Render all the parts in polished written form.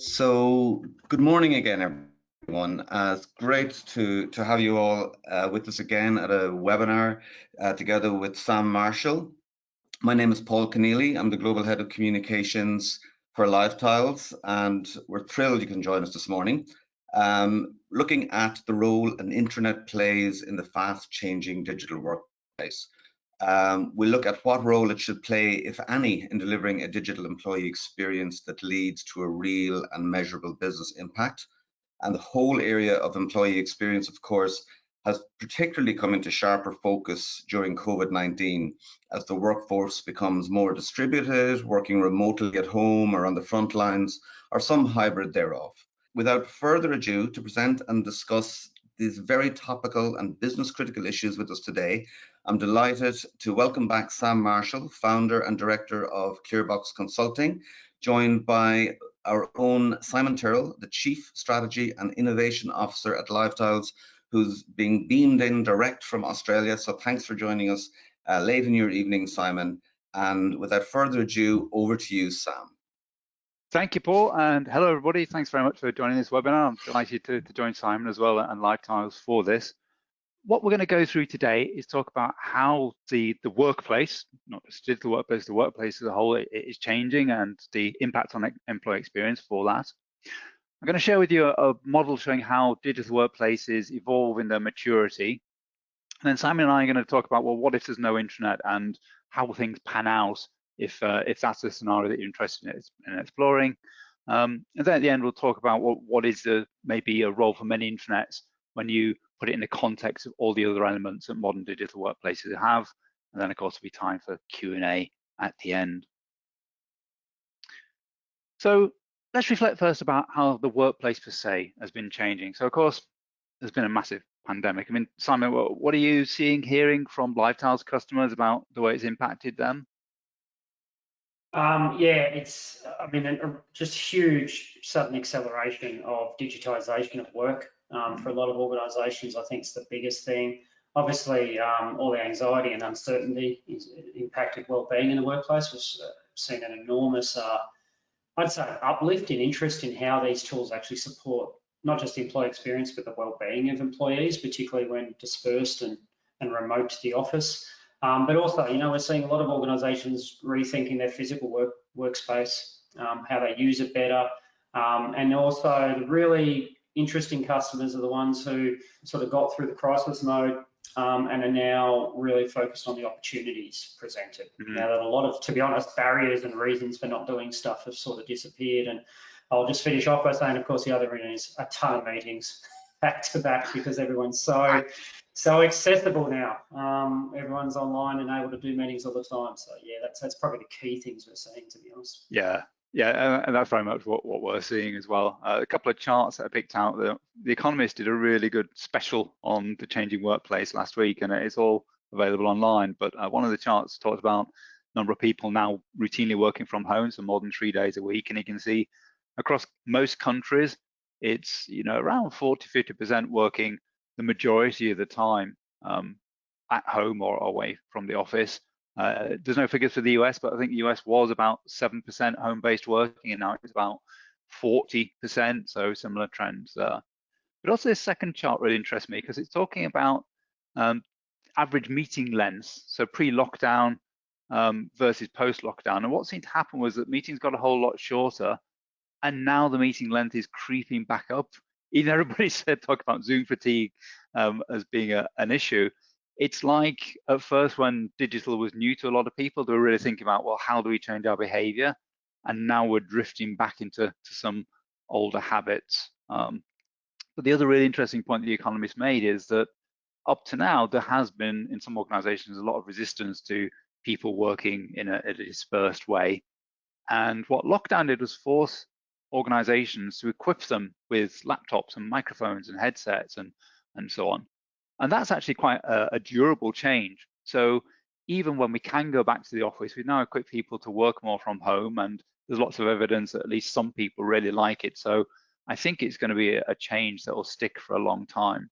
So, good morning again, everyone. It's great to have you all with us again at a webinar together with Sam Marshall. My name is Paul Keneally. I'm the Global Head of Communications for LiveTiles, and we're thrilled you can join us this morning. Looking at the role an intranet plays in the fast-changing digital workplace. We'll look at what role it should play, if any, in delivering a digital employee experience that leads to a real and measurable business impact. And the whole area of employee experience, of course, has particularly come into sharper focus during COVID-19 as the workforce becomes more distributed, working remotely at home or on the front lines, or some hybrid thereof. Without further ado, to present and discuss these very topical and business critical issues with us today, I'm delighted to welcome back Sam Marshall, founder and director of Clearbox Consulting, joined by our own Simon Tyrrell, the Chief Strategy and Innovation Officer at LiveTiles, who's being beamed in direct from Australia. So thanks for joining us late in your evening, Simon. And without further ado, over to you, Sam. Thank you, Paul, and hello, everybody. Thanks very much for joining this webinar. I'm delighted to join Simon as well and LiveTiles for this. What we're going to go through today is talk about how the workplace, not just digital workplace, the workplace as a whole is changing and the impact on employee experience for that. I'm going to share with you a model showing how digital workplaces evolve in their maturity. And then Simon and I are going to talk about, well, what if there's no intranet and how will things pan out if that's the scenario that you're interested in exploring. And then at the end, we'll talk about what is maybe a role for many intranets when you put it in the context of all the other elements that modern digital workplaces have. And then, of course, there'll be time for Q&A at the end. So let's reflect first about how the workplace per se has been changing. So, of course, there's been a massive pandemic. I mean, Simon, what are you seeing, hearing from LiveTiles customers about the way it's impacted them? Yeah, it's, I mean, just huge sudden acceleration of digitization at work. For a lot of organizations, I think it's the biggest thing. Obviously, all the anxiety and uncertainty is impacted well-being in the workplace. We've seen an enormous, I'd say, uplift in interest in how these tools actually support not just the employee experience, but the well-being of employees, particularly when dispersed and remote to the office. But also, you know, we're seeing a lot of organisations rethinking their physical workspace, how they use it better, and also the really interesting customers are the ones who sort of got through the crisis mode and are now really focused on the opportunities presented. Now that a lot of, to be honest, barriers and reasons for not doing stuff have sort of disappeared. And I'll just finish off by saying, of course, the other reason is a ton of meetings back to back because everyone's so accessible now. Everyone's online and able to do meetings all the time. So yeah, that's probably the key things we're seeing, to be honest. Yeah, and that's very much what we're seeing as well. A couple of charts that I picked out. The Economist did a really good special on the changing workplace last week, and it's all available online. But one of the charts talked about number of people now routinely working from home, so more than 3 days a week, and you can see across most countries, it's around 40–50% working the majority of the time at home or away from the office. There's no figures for the US, but I think the US was about 7% home-based working, and now it's about 40%, so similar trends there. But also this second chart really interests me because it's talking about average meeting lengths, so pre-lockdown versus post-lockdown. And what seemed to happen was that meetings got a whole lot shorter, and now the meeting length is creeping back up. Even everybody talk about Zoom fatigue as being an issue. It's like at first when digital was new to a lot of people, they were really thinking about, well, how do we change our behavior? And now we're drifting back into some older habits. But the other really interesting point the Economist made is that up to now, there has been, in some organizations, a lot of resistance to people working in a dispersed way. And what lockdown did was force organizations to equip them with laptops and microphones and headsets and so on. And that's actually quite a durable change. So even when we can go back to the office, we now equip people to work more from home, and there's lots of evidence that at least some people really like it. So I think it's going to be a change that will stick for a long time.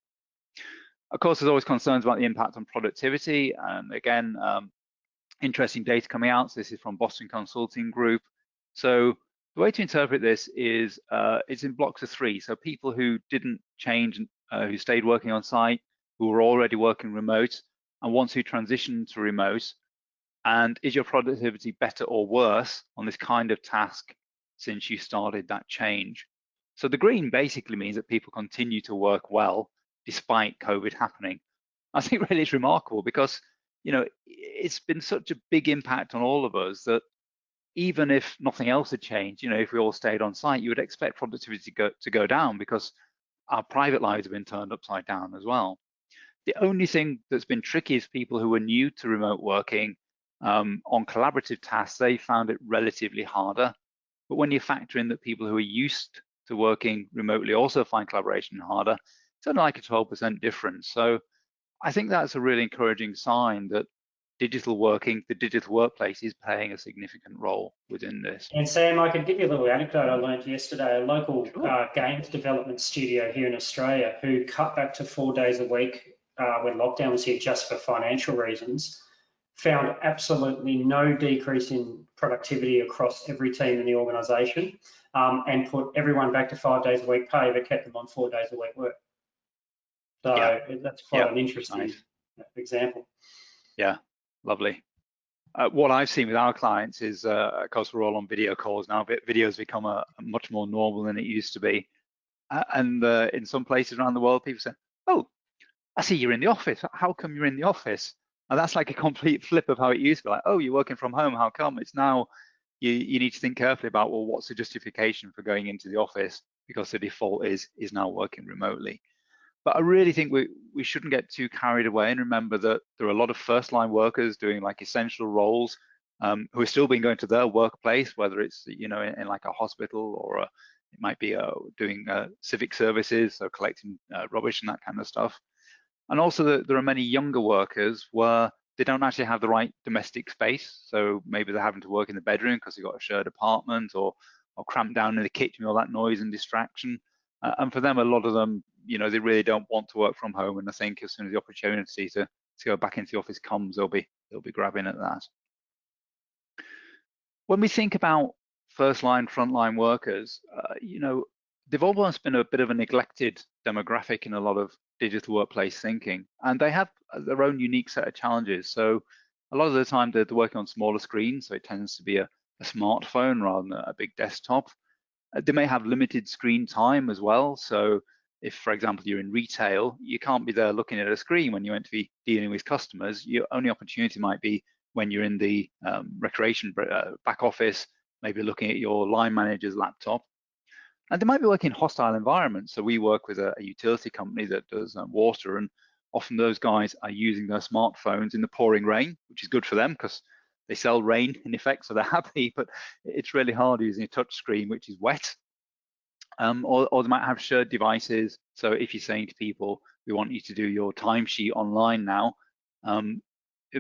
Of course, there's always concerns about the impact on productivity. And again, interesting data coming out. So this is from Boston Consulting Group. So The way to interpret this is it's in blocks of 3. So people who didn't change, who stayed working on site, who were already working remote, and ones who transitioned to remote. And is your productivity better or worse on this kind of task since you started that change? So the green basically means that people continue to work well despite COVID happening. I think really it's remarkable because, you know, it's been such a big impact on all of us that even if nothing else had changed, you know, if we all stayed on site, you would expect productivity to go down because our private lives have been turned upside down as well. The only thing that's been tricky is people who are new to remote working on collaborative tasks, they found it relatively harder. But when you factor in that people who are used to working remotely also find collaboration harder, it's only like a 12% difference. So I think that's a really encouraging sign that digital working, the digital workplace is playing a significant role within this. And Sam, I could give you a little anecdote I learned yesterday. A local Sure. games development studio here in Australia who cut back to 4 days a week when lockdown was here just for financial reasons, found absolutely no decrease in productivity across every team in the organisation, and put everyone back to 5 days a week pay, but kept them on 4 days a week work. So Yeah. that's quite an interesting Nice. example. Yeah, lovely. What I've seen with our clients is, of course, we're all on video calls now, but videos become a much more normal than it used to be. And in some places around the world, people say, "Oh, I see you're in the office. How come you're in the office?" And that's like a complete flip of how it used to be. Like, "Oh, you're working from home. How come?" It's now you need to think carefully about, well, what's the justification for going into the office, because the default is now working remotely. But I really think we shouldn't get too carried away and remember that there are a lot of first line workers doing like essential roles who are still being going to their workplace, whether it's, you know, in like a hospital or it might be doing civic services, so collecting rubbish and that kind of stuff. And also there are many younger workers where they don't actually have the right domestic space. So maybe they're having to work in the bedroom because they've got a shared apartment, or cramped down in the kitchen with all that noise and distraction. And for them, a lot of them, you know, they really don't want to work from home. And I think as soon as the opportunity to go back into the office comes, they'll be grabbing at that. When we think about first line, frontline workers, you know, they've almost been a bit of a neglected demographic in a lot of digital workplace thinking, and they have their own unique set of challenges. So a lot of the time they're working on smaller screens, so it tends to be a smartphone rather than a big desktop. They may have limited screen time as well. So if, for example, you're in retail, you can't be there looking at a screen when you're meant to be dealing with customers. Your only opportunity might be when you're in the recreation back office, maybe looking at your line manager's laptop. And they might be working in hostile environments. So we work with a utility company that does water, and often those guys are using their smartphones in the pouring rain, which is good for them because they sell rain in effect, so they're happy, but it's really hard using a touch screen, which is wet. Or they might have shared devices. So if you're saying to people, we want you to do your timesheet online now,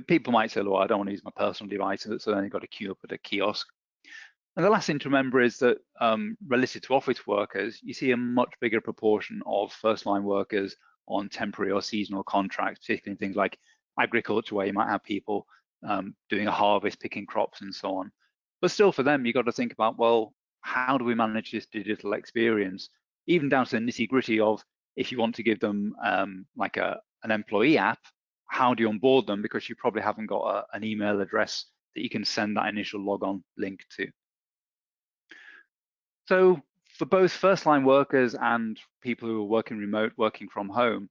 people might say, well, I don't want to use my personal device, so then you've got to queue up at a kiosk. And the last thing to remember is that relative to office workers, you see a much bigger proportion of first-line workers on temporary or seasonal contracts, particularly in things like agriculture, where you might have people doing a harvest, picking crops and so on. But still for them, you've got to think about, well, how do we manage this digital experience? Even down to the nitty-gritty of, if you want to give them like an employee app, how do you onboard them? Because you probably haven't got an email address that you can send that initial logon link to. So for both first-line workers and people who are working remote, working from home,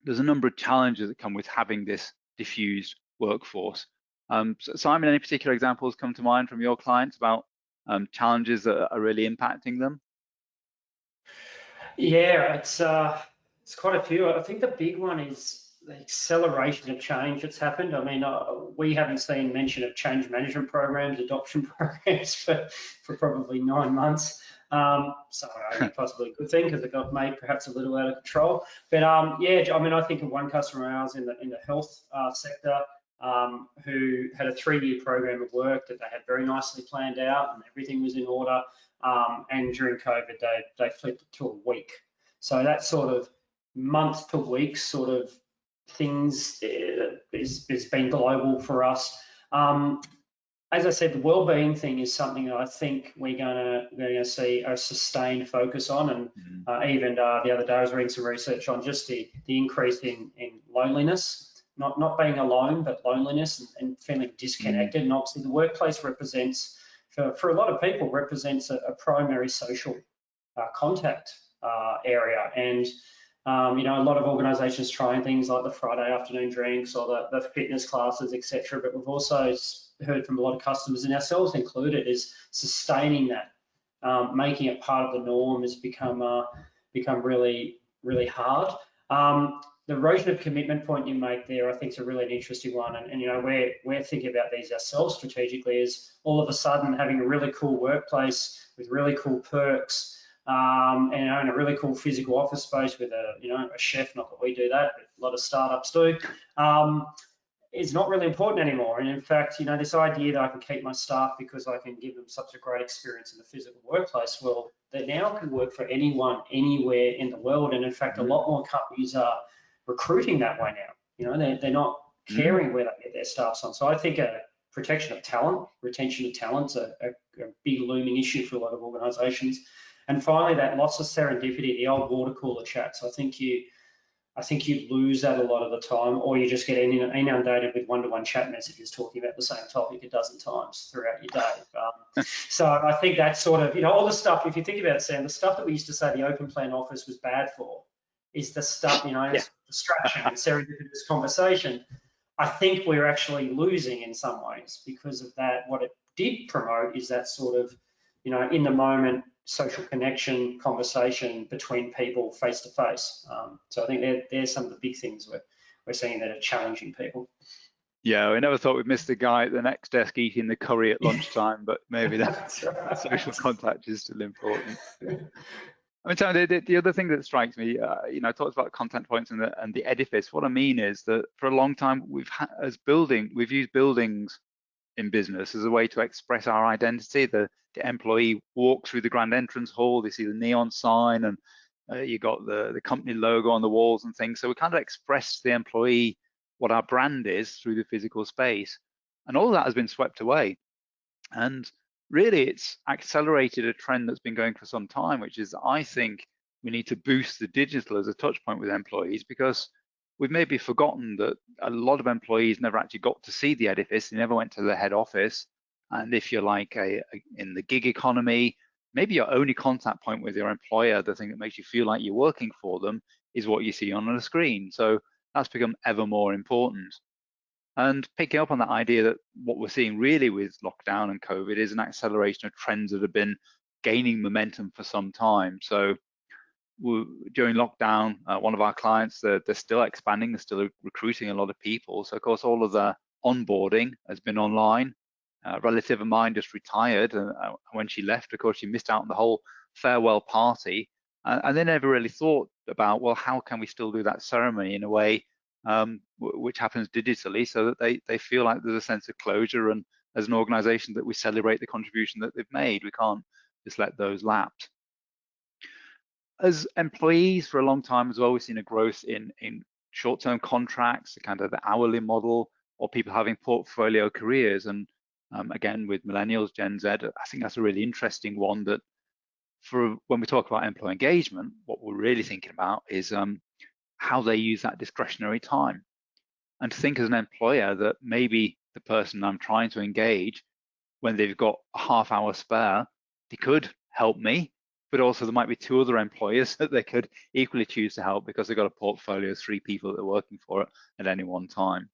there's a number of challenges that come with having this diffused workforce. So Simon, any particular examples come to mind from your clients about challenges that are really impacting them? Yeah, it's quite a few. I think the big one is the acceleration of change that's happened. I mean, we haven't seen mention of change management programs, adoption programs for probably 9 months. So only possibly a good thing because it got made perhaps a little out of control. But yeah, I mean, I think of one customer of ours in the health sector who had a 3-year program of work that they had very nicely planned out and everything was in order. And during COVID, they flipped it to a week. So that sort of month to week sort of things is been global for us. as I said, the well-being thing is something that I think we're going to see a sustained focus on. And even the other day, I was reading some research on just the increase in loneliness, not being alone, but loneliness and feeling disconnected. And obviously, the workplace represents, for a lot of people, represents a primary social contact area. And you know, a lot of organisations trying things like the Friday afternoon drinks or the fitness classes, etc. But we've also heard from a lot of customers, and ourselves included, is sustaining that, making it part of the norm has become really hard. The erosion of commitment point you make there, I think, is a really interesting one. And you know, we're thinking about these ourselves strategically. Is all of a sudden having a really cool workplace with really cool perks. And a really cool physical office space with a chef, not that we do that, but a lot of startups do, is not really important anymore. And in fact, you know, this idea that I can keep my staff because I can give them such a great experience in the physical workplace, well, they now can work for anyone, anywhere in the world. And in fact, a lot more companies are recruiting that way now. You know, they're not caring where they get their staff on. So I think a protection of talent, retention of talent's a big looming issue for a lot of organisations. And finally, that loss of serendipity, the old water cooler chats. I think you lose that a lot of the time, or you just get inundated with one-to-one chat messages talking about the same topic a dozen times throughout your day. So I think that's sort of, you know, all the stuff, if you think about it, Sam, the stuff that we used to say the open plan office was bad for is the stuff, you know, distraction and serendipitous conversation. I think we're actually losing in some ways because of that. What it did promote is that sort of, you know, in the moment, social connection, conversation between people face to face. So I think there's some of the big things we're seeing that are challenging people. Yeah, we never thought we'd miss the guy at the next desk eating the curry at lunchtime, but maybe that right. Social contact is still important. I mean, Tom, the other thing that strikes me, you know, I talked about content points and the edifice. What I mean is that for a long time we've used buildings in business as a way to express our identity. The employee walks through the grand entrance hall, they see the neon sign, and you got the company logo on the walls and things. So we kind of express to the employee what our brand is through the physical space. And all of that has been swept away. And really, it's accelerated a trend that's been going for some time, which is I think we need to boost the digital as a touch point with employees, because we've maybe forgotten that a lot of employees never actually got to see the edifice. They never went to the head office. And if you're like in the gig economy, maybe your only contact point with your employer, the thing that makes you feel like you're working for them, is what you see on a screen. So that's become ever more important. And picking up on that idea that what we're seeing really with lockdown and COVID is an acceleration of trends that have been gaining momentum for some time. So during lockdown, one of our clients, they're still expanding, they're still recruiting a lot of people. So of course, all of the onboarding has been online. A relative of mine just retired, and when she left, of course, she missed out on the whole farewell party. And they never really thought about, well, how can we still do that ceremony in a way which happens digitally, so that they feel like there's a sense of closure, and as an organization that we celebrate the contribution that they've made. We can't just let those lapse. As employees, for a long time as well, we've seen a growth in short-term contracts, the kind of the hourly model, or people having portfolio careers. And again, with millennials, Gen Z, I think that's a really interesting one, that for when we talk about employee engagement, what we're really thinking about is how they use that discretionary time. And to think as an employer that maybe the person I'm trying to engage, when they've got a half hour spare, they could help me, but also there might be two other employers that they could equally choose to help because they've got a portfolio of 3 people that they're working for at any one time.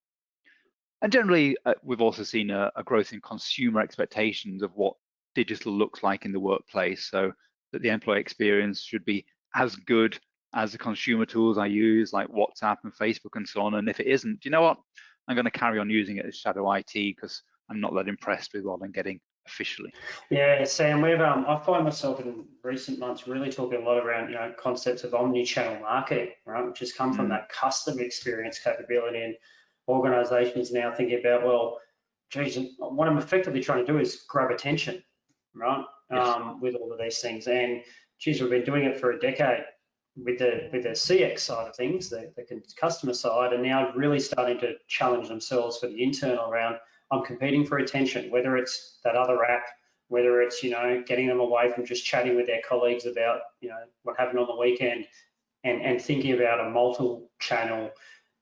And generally, we've also seen a growth in consumer expectations of what digital looks like in the workplace, so that the employee experience should be as good as the consumer tools I use, like WhatsApp and Facebook and so on. And if it isn't, you know what? I'm going to carry on using it as shadow IT because I'm not that impressed with what I'm getting officially. Yeah, Sam, I find myself in recent months really talking a lot around, you know, concepts of omni-channel marketing, right, which has come from that customer experience capability, and organizations now thinking about, well, geez, what I'm effectively trying to do is grab attention, right, with all of these things. And geez, we've been doing it for a decade with the CX side of things, the customer side, and now really starting to challenge themselves for the internal around, I'm competing for attention, whether it's that other app, whether it's, you know, getting them away from just chatting with their colleagues about, you know, what happened on the weekend, and thinking about a multi-channel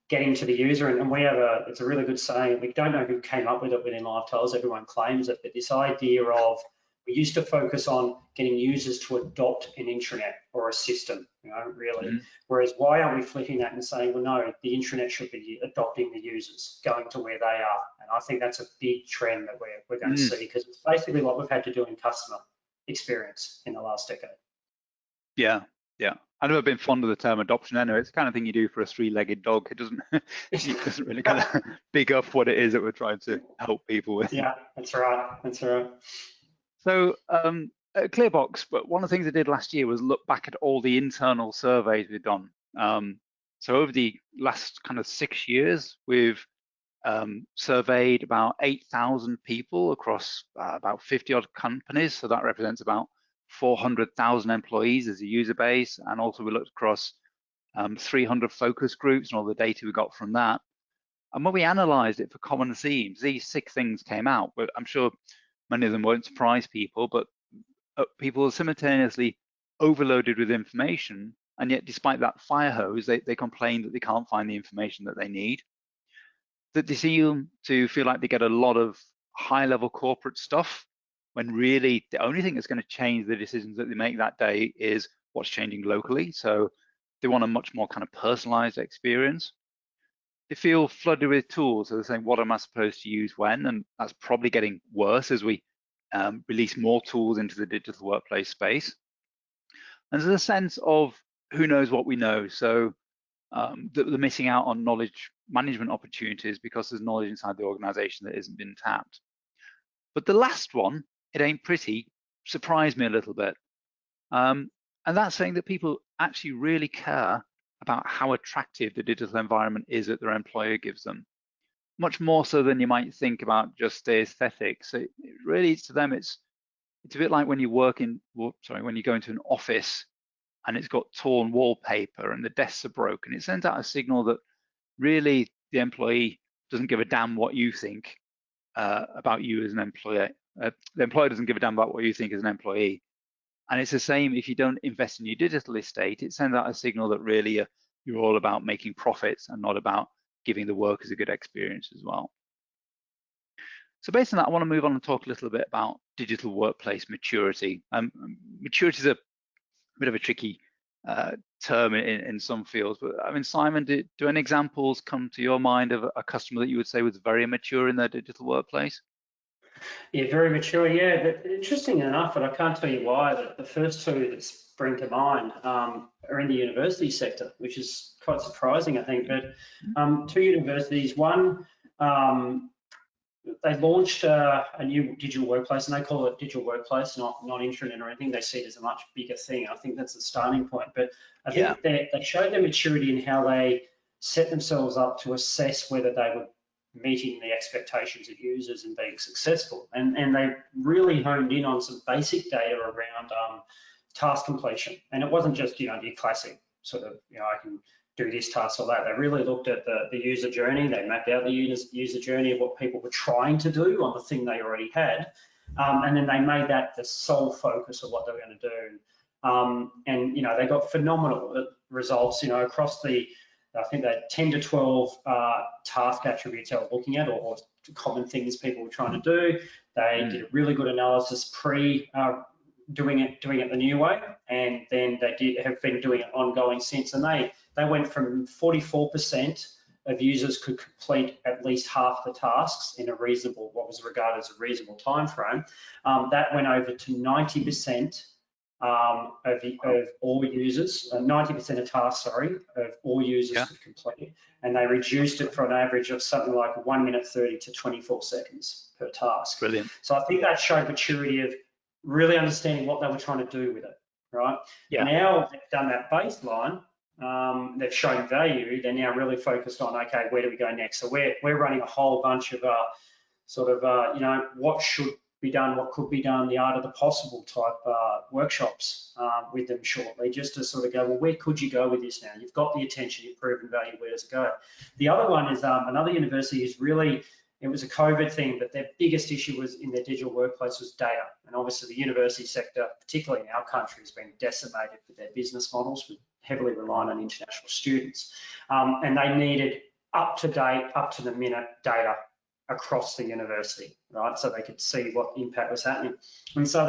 getting to the user. And we have it's a really good saying, we don't know who came up with it within LiveTiles, everyone claims it, but this idea of, we used to focus on getting users to adopt an intranet or a system, you know, really. Whereas why aren't we flipping that and saying, well, no, the intranet should be adopting the users, going to where they are. And I think that's a big trend that we're going to see, because it's basically what we've had to do in customer experience in the last decade. Yeah, yeah. I've never been fond of the term adoption anyway. It's the kind of thing you do for a three-legged dog. It doesn't really kind of big up what it is that we're trying to help people with. Yeah, that's right. That's right. So at Clearbox, but one of the things I did last year was look back at all the internal surveys we've done. So over the last kind of 6 years, we've surveyed about 8,000 people across about 50 odd companies. So that represents about 400,000 employees as a user base. And also we looked across 300 focus groups and all the data we got from that. And when we analyzed it for common themes, these 6 things came out. But I'm sure many of them won't surprise people, but people are simultaneously overloaded with information. And yet despite that fire hose, they complain that they can't find the information that they need. That they seem to feel like they get a lot of high-level corporate stuff, when really the only thing that's going to change the decisions that they make that day is what's changing locally. So they want a much more kind of personalized experience. They feel flooded with tools. So they're saying, what am I supposed to use when? And that's probably getting worse as we release more tools into the digital workplace space. And there's a sense of who knows what we know. So they're missing out on knowledge management opportunities because there's knowledge inside the organization that isn't being tapped. But the last one, it ain't pretty, surprised me a little bit. And that's saying that people actually really care about how attractive the digital environment is that their employer gives them. Much more so than you might think about just the aesthetics. It really, to them, it's a bit like when you when you go into an office and it's got torn wallpaper and the desks are broken. It sends out a signal that really the employee doesn't give a damn what you think about you as an employer. The employer doesn't give a damn about what you think as an employee. And it's the same if you don't invest in your digital estate. It sends out a signal that really you're all about making profits and not about giving the workers a good experience as well. So based on that, I want to move on and talk a little bit about digital workplace maturity. Maturity is a bit of a tricky term in some fields, but I mean, Simon, do any examples come to your mind of a customer that you would say was very mature in their digital workplace? Yeah, very mature. Yeah, but interesting enough, but I can't tell you why. The first 2 that spring to mind are in the university sector, which is quite surprising, I think. But 2 universities, one, they launched a new digital workplace, and they call it digital workplace, not intranet or anything. They see it as a much bigger thing. I think that's the starting point. But I think they showed their maturity in how they set themselves up to assess whether they were meeting the expectations of users and being successful. And they really honed in on some basic data around task completion. And it wasn't just, you know, the classic sort of, you know, I can do this task or that. They really looked at the user journey. They mapped out the user journey of what people were trying to do on the thing they already had. And then they made that the sole focus of what they were going to do. And, you know, they got phenomenal results, you know, across I think that 10 to 12 task attributes they were looking at, or common things people were trying to do. They did a really good analysis pre doing it the new way, and then they have been doing it ongoing since. And they went from 44% of users could complete at least half the tasks in a reasonable, what was regarded as a reasonable time frame. That went over to 90%. Of all users, 90% of tasks, sorry, of all users could complete, and they reduced it from an average of something like 1 minute 30 to 24 seconds per task. Brilliant. So I think that showed maturity of really understanding what they were trying to do with it, right? Yeah. Now they've done that baseline, they've shown value, they're now really focused on, okay, where do we go next? So we're running a whole bunch of you know, what should be done, what could be done, the art of the possible type workshops with them shortly, just to sort of go, well, where could you go with this now? You've got the attention, you've proven value, where does it go? The other one is another university is really it was a COVID thing, but their biggest issue was in their digital workplace was data. And obviously the university sector, particularly in our country, has been decimated with their business models, with heavily reliant on international students. And they needed up-to-date, up-to-the-minute data across the university, right? So they could see what impact was happening. And so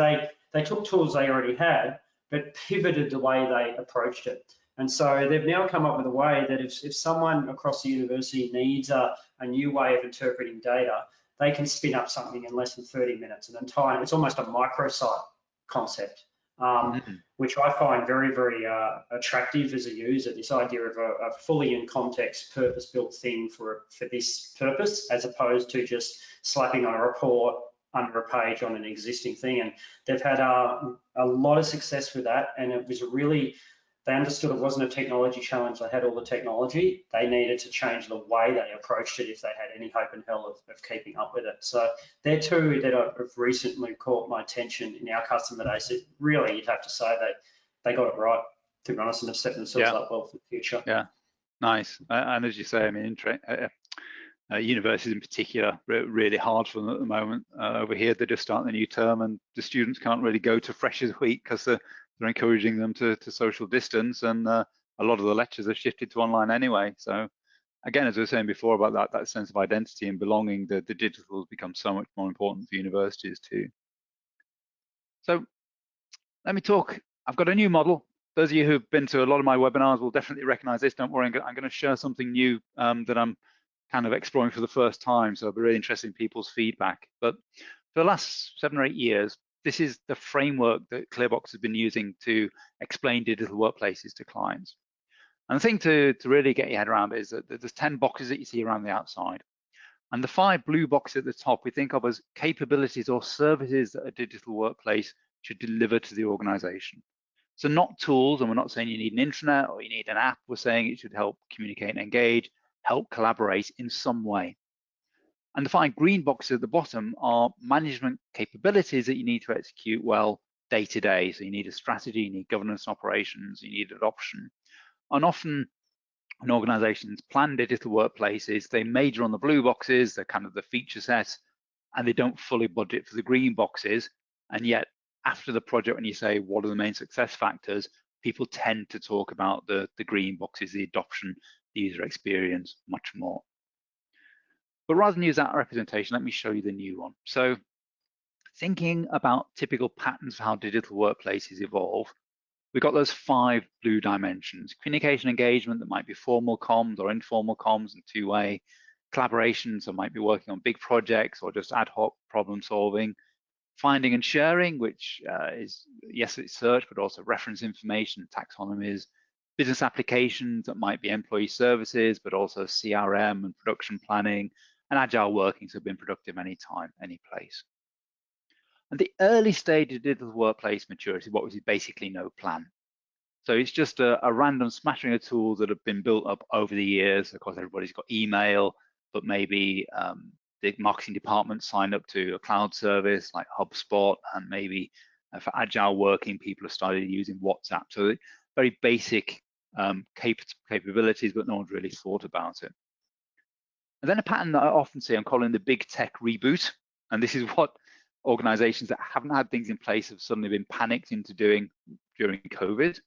they took tools they already had, but pivoted the way they approached it. And so they've now come up with a way that if someone across the university needs a new way of interpreting data, they can spin up something in less than 30 minutes. And it's almost a microsite concept, which I find very, very attractive as a user, this idea of a fully in context, purpose-built thing for this purpose, as opposed to just slapping on a report under a page on an existing thing. And they've had a lot of success with that. And it was really, they understood it wasn't a technology challenge. They had all the technology. They needed to change the way they approached it if they had any hope in hell of keeping up with it. So they're two that have recently caught my attention in our customer base. It really, you'd have to say that they got it right, to be honest, and have set themselves up well for the future. Yeah, nice. And as you say, I mean, universities in particular, really hard for them at the moment. Over here, they're just starting the new term, and the students can't really go to Freshers Week because they're encouraging them to social distance, and a lot of the lectures are shifted to online anyway. So again, as I was saying before about that sense of identity and belonging, the digital has become so much more important for universities too. So let me talk. I've got a new model. Those of you who've been to a lot of my webinars will definitely recognize this. Don't worry, I'm going to share something new that I'm kind of exploring for the first time. So I'll be really interested in people's feedback. But for the last 7 or 8 years, this is the framework that Clearbox has been using to explain digital workplaces to clients. And the thing to really get your head around is that there's 10 boxes that you see around the outside. And the 5 blue boxes at the top we think of as capabilities or services that a digital workplace should deliver to the organization. So not tools, and we're not saying you need an intranet or you need an app. We're saying it should help communicate and engage, help collaborate in some way. And the 5 green boxes at the bottom are management capabilities that you need to execute well day to day. So you need a strategy, you need governance and operations, you need adoption. And often when organizations plan digital workplaces, they major on the blue boxes, they're kind of the feature set, and they don't fully budget for the green boxes. And yet after the project, when you say what are the main success factors, people tend to talk about the green boxes, the adoption, the user experience, much more. But rather than use that representation, let me show you the new one. So thinking about typical patterns for how digital workplaces evolve, we've got those 5 blue dimensions. Communication engagement, that might be formal comms or informal comms and two-way. Collaboration, so might be working on big projects or just ad hoc problem solving. Finding and sharing, which is, yes, it's search, but also reference information, taxonomies. Business applications, that might be employee services, but also CRM and production planning, and agile working, so being productive anytime, any place. And the early stage of digital workplace maturity, what was basically no plan. So it's just a random smattering of tools that have been built up over the years. Of course, everybody's got email, but maybe the marketing department signed up to a cloud service like HubSpot, and maybe for agile working, people have started using WhatsApp. So very basic capabilities, but no one's really thought about it. And then a pattern that I often see, I'm calling the big tech reboot. And this is what organizations that haven't had things in place have suddenly been panicked into doing during COVID.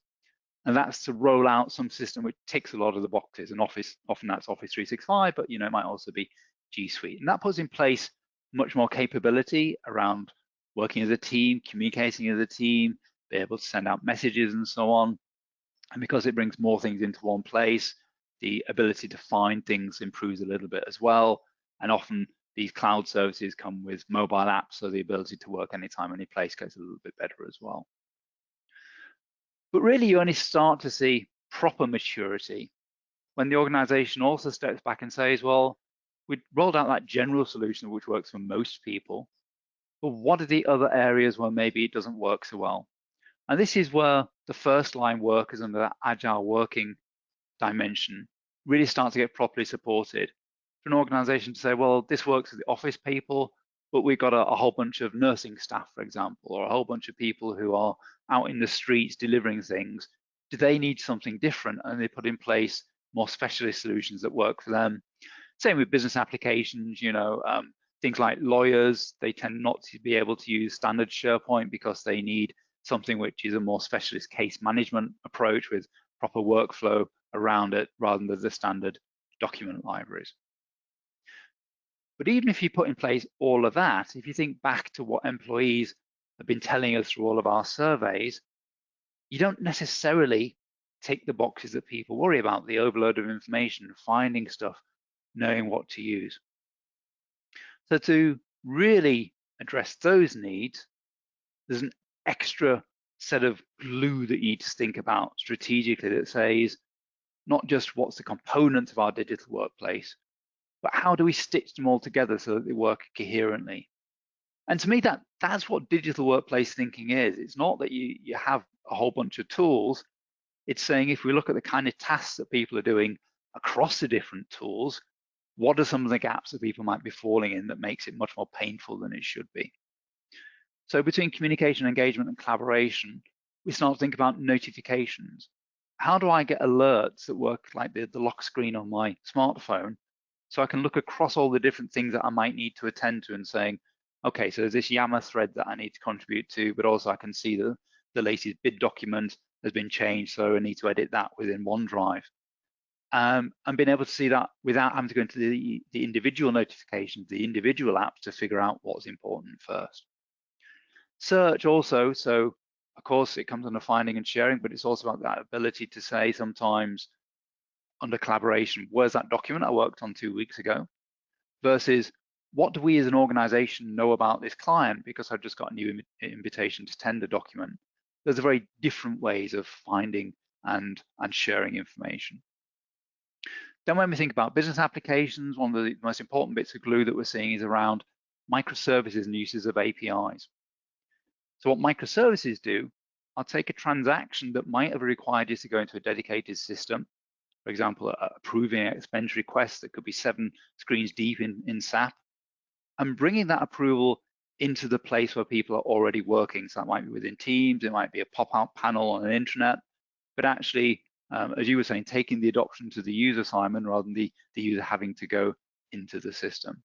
And that's to roll out some system which ticks a lot of the boxes. And often that's Office 365, but it might also be G Suite. And that puts in place much more capability around working as a team, communicating as a team, be able to send out messages and so on. And because it brings more things into one place, the ability to find things improves a little bit as well. And often these cloud services come with mobile apps, so the ability to work anytime, any place gets a little bit better as well. But really, you only start to see proper maturity when the organization also steps back and says, well, we rolled out that general solution which works for most people, but what are the other areas where maybe it doesn't work so well? And this is where the first line workers under that agile working dimension really start to get properly supported. For an organization to say, well, this works for the office people, but we've got a whole bunch of nursing staff, for example, or a whole bunch of people who are out in the streets delivering things. Do they need something different? And they put in place more specialist solutions that work for them. Same with business applications, things like lawyers, they tend not to be able to use standard SharePoint because they need something which is a more specialist case management approach with proper workflow around it rather than the standard document libraries. But even if you put in place all of that, if you think back to what employees have been telling us through all of our surveys, you don't necessarily tick the boxes that people worry about, the overload of information, finding stuff, knowing what to use. So to really address those needs, there's an extra set of glue that you need to think about strategically that says, not just what's the components of our digital workplace, but how do we stitch them all together so that they work coherently? And to me, that's what digital workplace thinking is. It's not that you have a whole bunch of tools. It's saying if we look at the kind of tasks that people are doing across the different tools, what are some of the gaps that people might be falling in that makes it much more painful than it should be? So between communication, engagement, and collaboration, we start to think about notifications. How do I get alerts that work like the lock screen on my smartphone so I can look across all the different things that I might need to attend to and saying, okay, so there's this Yammer thread that I need to contribute to, but also I can see the latest bid document has been changed, so I need to edit that within OneDrive. And being able to see that without having to go into the individual notifications, the individual apps to figure out what's important first. Search also, so of course it comes under finding and sharing, but it's also about that ability to say sometimes under collaboration, where's that document I worked on 2 weeks ago, versus what do we as an organization know about this client because I've just got a new invitation to tender document. There's very different ways of finding and sharing information. Then when we think about business applications, one of the most important bits of glue that we're seeing is around microservices and uses of APIs. So what microservices do, I'll take a transaction that might have required you to go into a dedicated system, for example, approving an expense request that could be 7 screens deep in SAP, and bringing that approval into the place where people are already working. So that might be within Teams, it might be a pop-out panel on an intranet, but actually, as you were saying, taking the adoption to the user, Simon, rather than the user having to go into the system.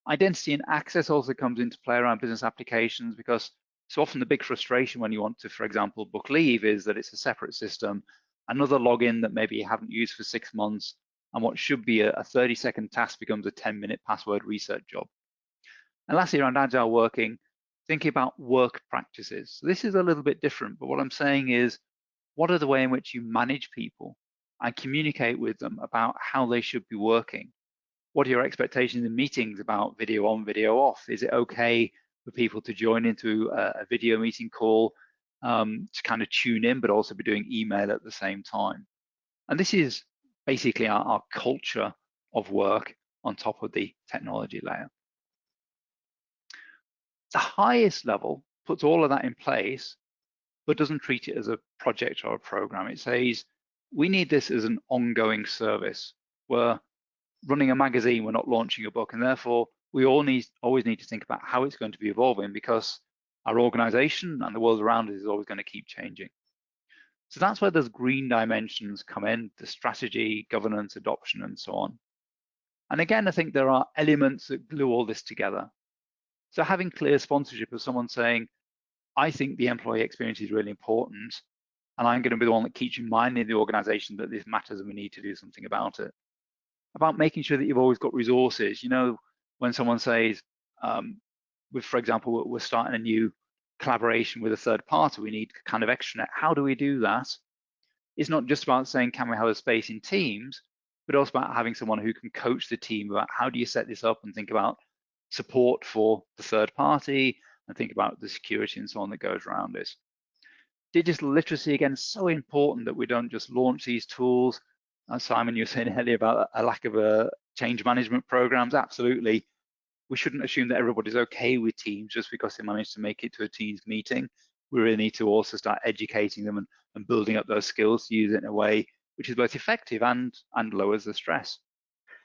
Identity and access also comes into play around business applications because so often the big frustration when you want to, for example, book leave is that it's a separate system, another login that maybe you haven't used for 6 months, and what should be a 30-second task becomes a 10-minute password research job. And lastly, around agile working, thinking about work practices. So this is a little bit different, but what I'm saying is, what are the way in which you manage people and communicate with them about how they should be working? What are your expectations in meetings about video on, video off? Is it okay for people to join into a video meeting call to kind of tune in, but also be doing email at the same time? And this is basically our culture of work on top of the technology layer. The highest level puts all of that in place, but doesn't treat it as a project or a program. It says, we need this as an ongoing service. We're running a magazine, we're not launching a book, and therefore we always need to think about how it's going to be evolving because our organization and the world around us is always going to keep changing. So that's where those green dimensions come in, the strategy, governance, adoption, and so on. And again, I think there are elements that glue all this together. So having clear sponsorship of someone saying, I think the employee experience is really important, and I'm going to be the one that keeps reminding the organization that this matters and we need to do something about it. About making sure that you've always got resources. You know, when someone says, for example, we're starting a new collaboration with a third party, we need kind of extranet. How do we do that? It's not just about saying, can we have a space in Teams, but also about having someone who can coach the team about how do you set this up and think about support for the third party and think about the security and so on that goes around this. Digital literacy, again, so important that we don't just launch these tools. Simon, you were saying earlier about a lack of change management programs. Absolutely. We shouldn't assume that everybody's okay with Teams just because they managed to make it to a Teams meeting. We really need to also start educating them and building up those skills to use it in a way which is both effective and lowers the stress.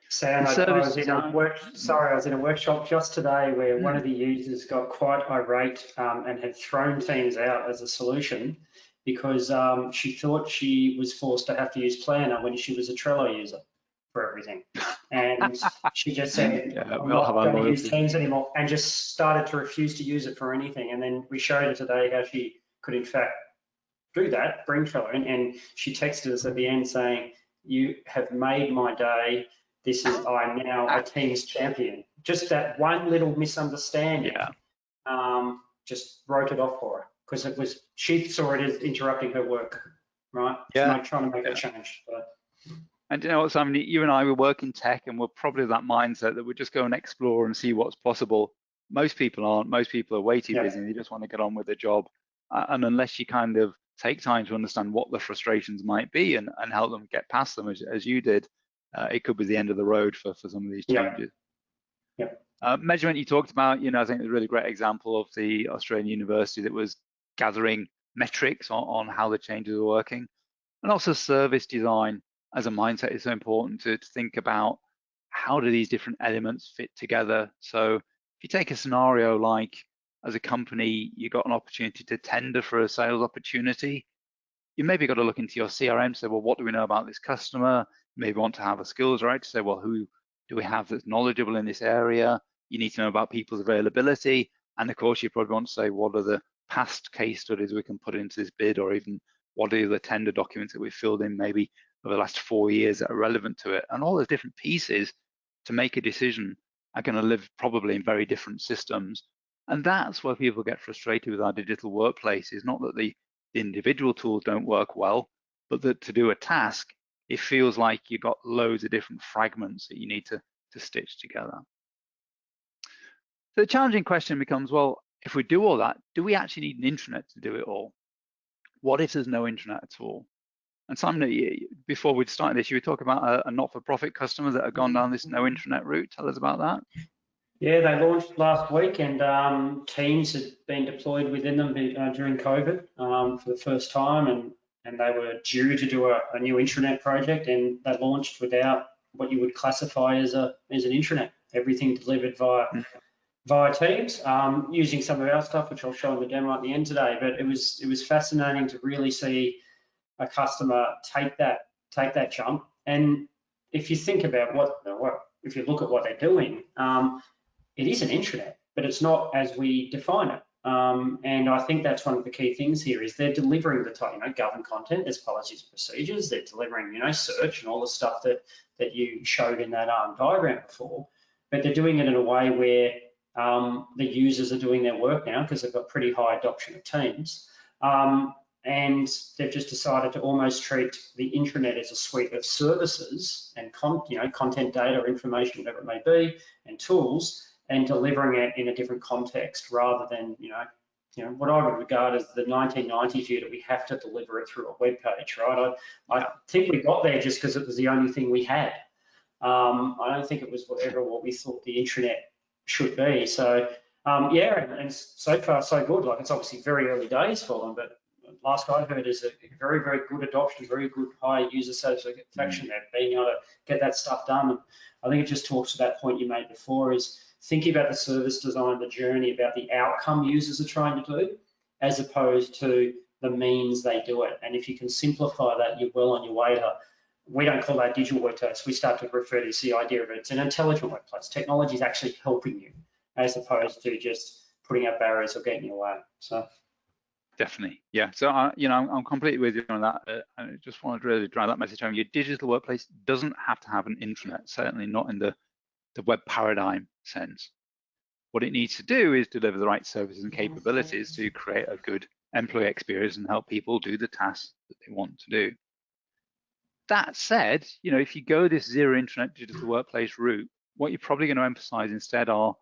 Sam, I was in a workshop just today where one of the users got quite irate and had thrown Teams out as a solution because she thought she was forced to have to use Planner when she was a Trello user for everything. And she just said, Yeah, I'm we all have not our going to use loyalty. Teams anymore, and just started to refuse to use it for anything. And then we showed her today how she could in fact do that, bring fellow in, and she texted us at the end saying, you have made my day. I'm now a Teams champion. Just that one little misunderstanding, just wrote it off for her, because she saw it as interrupting her work, right? Yeah. Trying to make a change. But. And you know what, Simon, you and I, we work in tech, and we're probably that mindset that we just go and explore and see what's possible. Most people aren't. Most people are way too busy, and they just want to get on with their job. And unless you kind of take time to understand what the frustrations might be and help them get past them, as you did, it could be the end of the road for some of these changes. Measurement you talked about, you know, I think is a really great example of the Australian university that was gathering metrics on how the changes are working. And also service design as a mindset is so important to think about how do these different elements fit together. So if you take a scenario like, as a company, you got an opportunity to tender for a sales opportunity, you maybe got to look into your CRM, say, well, what do we know about this customer? You maybe want to have a skills right to say, well, who do we have that's knowledgeable in this area? You need to know about people's availability. And of course, you probably want to say, what are the past case studies we can put into this bid, or even what are the tender documents that we filled in maybe over the last 4 years that are relevant to it? And all those different pieces to make a decision are going to live probably in very different systems. And that's where people get frustrated with our digital workplace, is not that the individual tools don't work well, but that to do a task, it feels like you've got loads of different fragments that you need to stitch together. So the challenging question becomes, well, if we do all that, do we actually need an intranet to do it all? What if there's no intranet at all? And Simon, before we'd started this, you were talking about a not-for-profit customer that had gone down this no intranet route. Tell us about that. Yeah, they launched last week, and Teams had been deployed within them during COVID for the first time, and they were due to do a new intranet project, and they launched without what you would classify as an intranet. Everything delivered via Teams, using some of our stuff, which I'll show in the demo at the end today. But it was fascinating to really see a customer take that jump. And if you think about if you look at what they're doing, it is an intranet, but it's not as we define it. And I think that's one of the key things here is they're delivering the governed content, there's policies and procedures, they're delivering search and all the stuff that you showed in that diagram before, but they're doing it in a way where the users are doing their work now because they've got pretty high adoption of Teams. And they've just decided to almost treat the intranet as a suite of services and content, data, information, whatever it may be, and tools, and delivering it in a different context rather than what I would regard as the 1990s view that we have to deliver it through a web page, right? I think we got there just because it was the only thing we had. I don't think it was what we thought the intranet should be. So and so far so good. Like, it's obviously very early days for them, but last I heard is a very, very good adoption, very good high user satisfaction there, being able to get that stuff done. And I think it just talks to that point you made before, is thinking about the service design, the journey, about the outcome users are trying to do, as opposed to the means they do it. And if you can simplify that, you're well on your way to, we don't call that digital workplace, we start to refer to the idea of it's an intelligent workplace. Technology is actually helping you, as opposed to just putting up barriers or getting in your way. So. Definitely, yeah. So I'm completely with you on that. I just wanted to really drive that message home. Your digital workplace doesn't have to have an intranet, certainly not in the web paradigm sense. What it needs to do is deliver the right services and capabilities to create a good employee experience and help people do the tasks that they want to do. That said, if you go this zero internet digital workplace route, what you're probably going to emphasize instead are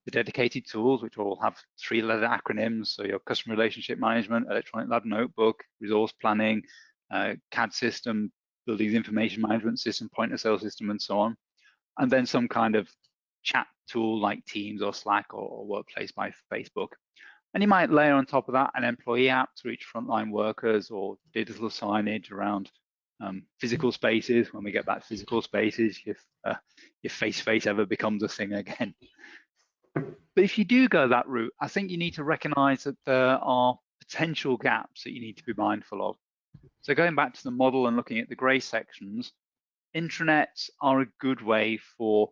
the dedicated tools, which all have 3-letter acronyms. So your customer relationship management, electronic lab notebook, resource planning, CAD system, buildings information management system, point of sale system, and so on. And then some kind of chat tool like Teams or Slack or Workplace by Facebook. And you might layer on top of that an employee app to reach frontline workers, or digital signage around physical spaces. When we get back to physical spaces, if face-to-face ever becomes a thing again. But if you do go that route, I think you need to recognize that there are potential gaps that you need to be mindful of. So going back to the model and looking at the gray sections, intranets are a good way for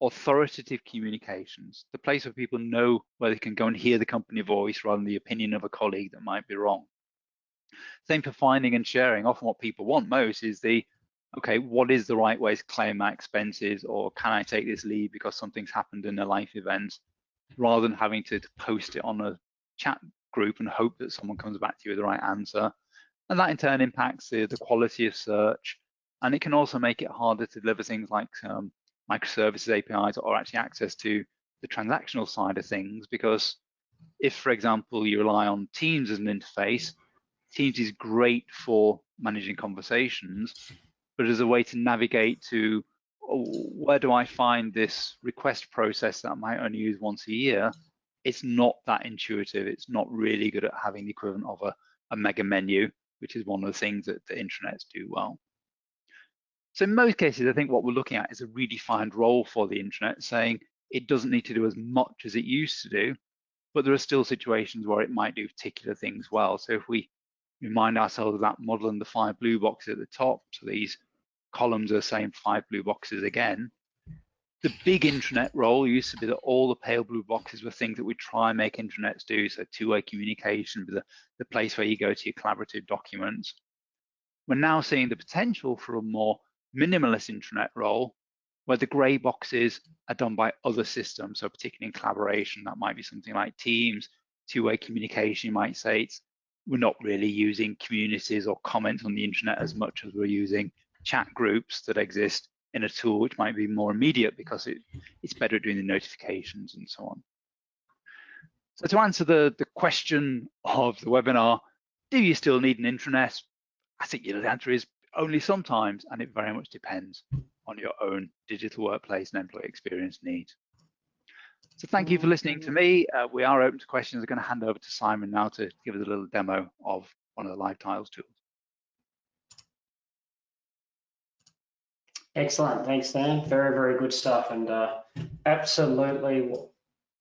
authoritative communications, the place where people know where they can go and hear the company voice rather than the opinion of a colleague that might be wrong. Same for finding and sharing. Often what people want most is okay, what is the right way to claim my expenses, or can I take this leave because something's happened in a life event, rather than having to post it on a chat group and hope that someone comes back to you with the right answer. And that in turn impacts the quality of search. And it can also make it harder to deliver things like microservices APIs, or actually access to the transactional side of things, because if, for example, you rely on Teams as an interface, Teams is great for managing conversations, but as a way to navigate to, where do I find this request process that I might only use once a year, it's not that intuitive. It's not really good at having the equivalent of a mega menu, which is one of the things that the intranets do well. So in most cases, I think what we're looking at is a redefined role for the intranet, saying it doesn't need to do as much as it used to do, but there are still situations where it might do particular things well. So if we remind ourselves of that model and the 5 blue boxes at the top, so these columns are saying 5 blue boxes again, the big intranet role used to be that all the pale blue boxes were things that we try and make intranets do, so two-way communication, the place where you go to your collaborative documents. We're now seeing the potential for a more minimalist intranet role, where the gray boxes are done by other systems. So particularly in collaboration, that might be something like Teams, two-way communication. You might say we're not really using communities or comments on the internet as much as we're using chat groups that exist in a tool which might be more immediate because it's better at doing the notifications and so on. So to answer the question of the webinar, do you still need an intranet? I think the answer is only sometimes, and it very much depends on your own digital workplace and employee experience needs. So thank you for listening to me. We are open to questions. I'm going to hand over to Simon now to give us a little demo of one of the LiveTiles tools. Excellent, thanks Dan. Very, very good stuff, and absolutely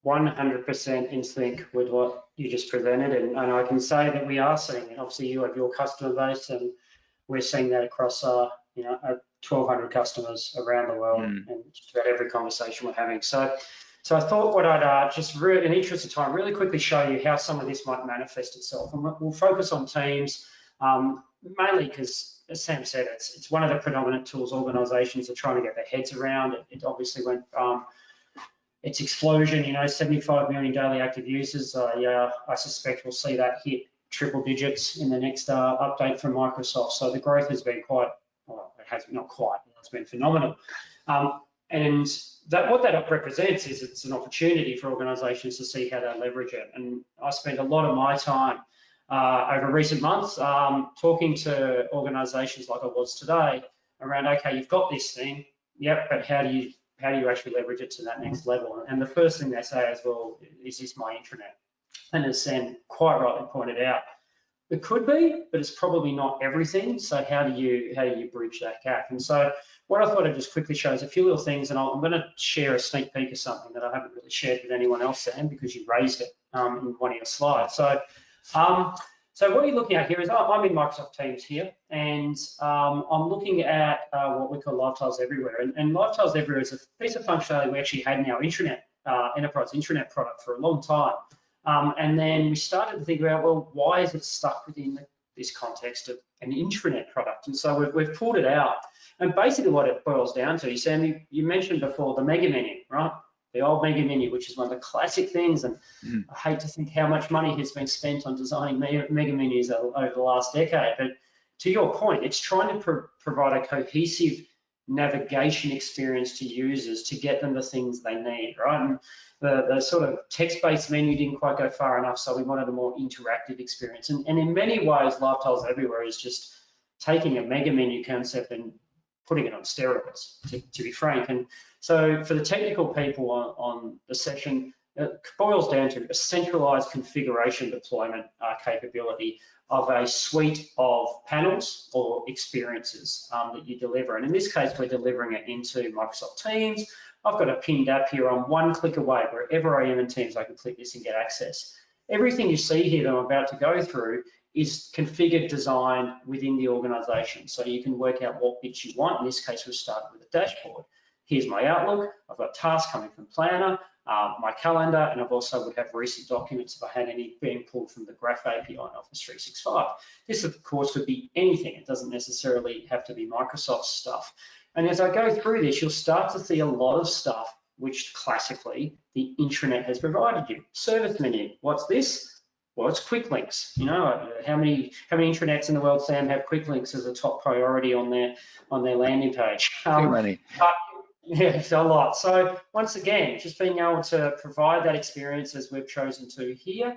100% in sync with what you just presented. And I can say that we are seeing it. Obviously, you have your customer base, and we're seeing that across 1,200 customers around the world, and just about every conversation we're having. So I thought what I'd just in the interest of time, really quickly show you how some of this might manifest itself. And we'll focus on Teams, mainly because, as Sam said, it's one of the predominant tools organizations are trying to get their heads around. It obviously went, its explosion, 75 million daily active users. I suspect we'll see that hit triple digits in the next update from Microsoft. So the growth has been quite, well, it has not quite, it's been phenomenal. And what that represents is it's an opportunity for organizations to see how they leverage it. And I spent a lot of my time over recent months talking to organizations like I was today around, okay, you've got this thing, yep, but how do you actually leverage it to that next level? And the first thing they say is, well, is this my intranet? And as Sam quite rightly pointed out, it could be, but it's probably not everything. So how do you bridge that gap? And so what I thought I'd just quickly show is a few little things, and I'm going to share a sneak peek of something that I haven't really shared with anyone else, Sam, because you raised it in one of your slides. So what you're looking at here is, I'm in Microsoft Teams here, and I'm looking at what we call LiveTiles Everywhere. And LiveTiles Everywhere is a piece of functionality we actually had in our intranet, enterprise intranet product for a long time. And then we started to think about, well, why is it stuck within this context of an intranet product? And so we've pulled it out. And basically what it boils down to, Sam, you mentioned before the mega menu, right? The old mega menu, which is one of the classic things. And I hate to think how much money has been spent on designing mega menus over the last decade. But to your point, it's trying to provide a cohesive navigation experience to users to get them the things they need, right? And the sort of text-based menu didn't quite go far enough, so we wanted a more interactive experience. And in many ways, LiveTiles Everywhere is just taking a mega menu concept and putting it on steroids, to be frank. And so for the technical people on the session, it boils down to a centralized configuration deployment capability of a suite of panels or experiences that you deliver. And in this case, we're delivering it into Microsoft Teams. I've got a pinned app here. I'm one click away. Wherever I am in Teams, I can click this and get access. Everything you see here that I'm about to go through is configured, designed within the organization. So you can work out what bits you want. In this case, we've started with a dashboard. Here's my Outlook. I've got tasks coming from Planner, my calendar, and I've also would have recent documents if I had any being pulled from the Graph API in Office 365. This, of course, could be anything. It doesn't necessarily have to be Microsoft stuff. And as I go through this, you'll start to see a lot of stuff which classically the intranet has provided you. Service menu, what's this? Well, it's quick links. You know, how many intranets in the world, Sam, have quick links as a top priority on their landing page? Too many. Yeah, it's a lot. So once again, just being able to provide that experience as we've chosen to here,